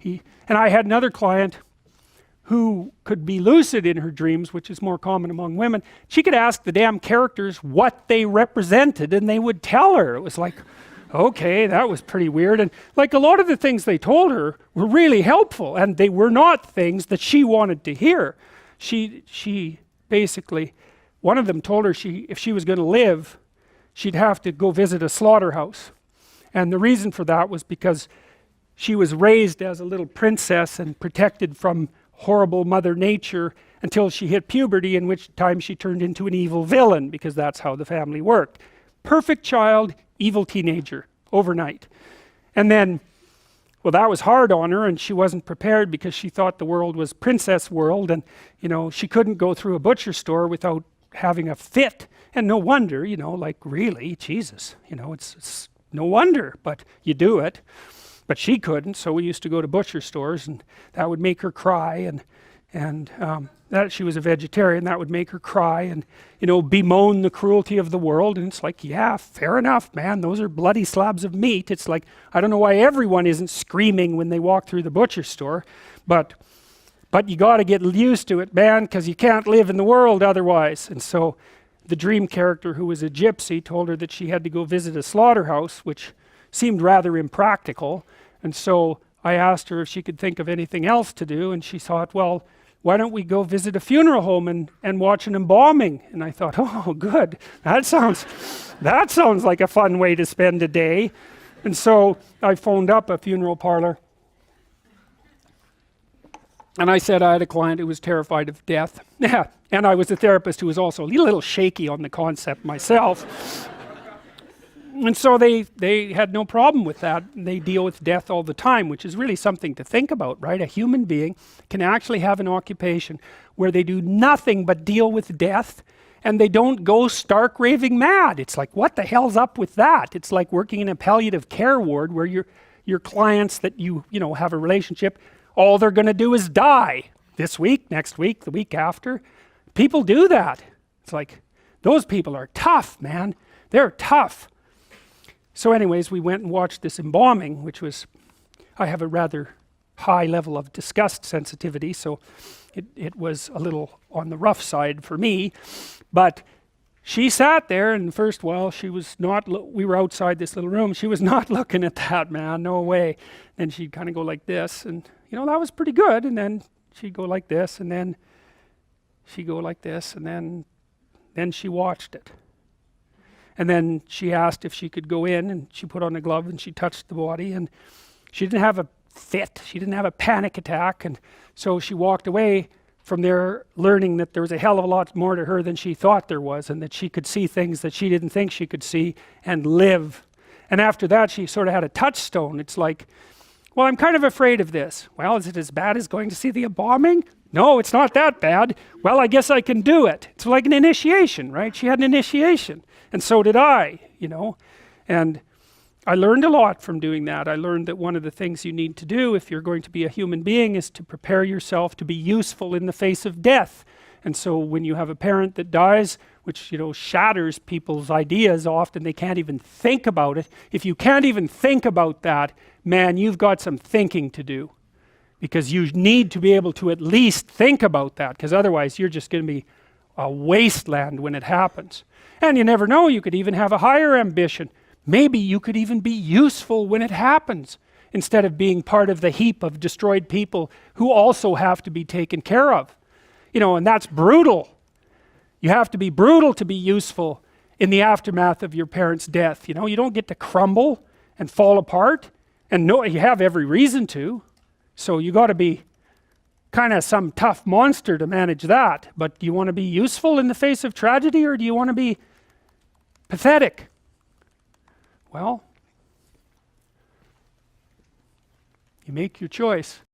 And I had another client who could be lucid in her dreams, which is more common among women. She could ask the damn characters what they represented and they would tell her. It was like, okay, that was pretty weird. And like a lot of the things they told her were really helpful, and they were not things that she wanted to hear. She basically, one of them told her if she was going to live, she'd have to go visit a slaughterhouse. And the reason for that was because she was raised as a little princess and protected from horrible Mother Nature until she hit puberty, in which time she turned into an evil villain, because that's how the family worked. Perfect child, evil teenager, overnight. And then, well, that was hard on her, and she wasn't prepared because she thought the world was princess world, and you know, she couldn't go through a butcher store without having a fit. And no wonder, you know, like really, Jesus, you know, it's no wonder, but you do it. But she couldn't, so we used to go to butcher stores, and that would make her cry, and that she was a vegetarian, that would make her cry, and you know, bemoan the cruelty of the world. And it's like, yeah, fair enough, man, those are bloody slabs of meat. It's like, I don't know why everyone isn't screaming when they walk through the butcher store, but you got to get used to it, man, because you can't live in the world otherwise. And so the dream character, who was a gypsy, told her that she had to go visit a slaughterhouse, which seemed rather impractical. And so I asked her if she could think of anything else to do, and she thought, well, why don't we go visit a funeral home and watch an embalming? And I thought, oh, good, that sounds like a fun way to spend a day. And so I phoned up a funeral parlor, and I said I had a client who was terrified of death. Yeah, and I was a therapist who was also a little shaky on the concept myself. And so they had no problem with that. They deal with death all the time, which is really something to think about, right? A human being can actually have an occupation where they do nothing but deal with death, and they don't go stark raving mad. It's like, what the hell's up with that? It's like working in a palliative care ward where your clients that you know have a relationship, all they're going to do is die this week, next week, the week after. People do that. It's like, those people are tough, man. They're tough. So anyways, we went and watched this embalming, which was, I have a rather high level of disgust sensitivity, so it was a little on the rough side for me. But she sat there, and first while she was not, we were outside this little room, she was not looking at that, man, no way. And she'd kind of go like this, and you know, that was pretty good. And then she'd go like this, and then she'd go like this, and then she watched it. And then she asked if she could go in, and she put on a glove and she touched the body, and she didn't have a fit, she didn't have a panic attack. And so she walked away from there learning that there was a hell of a lot more to her than she thought there was, and that she could see things that she didn't think she could see and live. And after that, she sort of had a touchstone. It's like, well, I'm kind of afraid of this. Well, is it as bad as going to see the embalming? No, it's not that bad. Well, I guess I can do it. It's like an initiation, right? She had an initiation. And so did I, you know. And I learned a lot from doing that. I learned that one of the things you need to do if you're going to be a human being is to prepare yourself to be useful in the face of death. And so when you have a parent that dies, which, you know, shatters people's ideas, often they can't even think about it. If you can't even think about that, man, you've got some thinking to do. Because you need to be able to at least think about that, because otherwise you're just going to be a wasteland when it happens. And you never know, you could even have a higher ambition. Maybe you could even be useful when it happens, instead of being part of the heap of destroyed people who also have to be taken care of. You know, and that's brutal. You have to be brutal to be useful in the aftermath of your parents' death. You know, you don't get to crumble and fall apart, and no, you have every reason to. So you got to be kind of some tough monster to manage that. But do you want to be useful in the face of tragedy, or do you want to be pathetic? Well, you make your choice.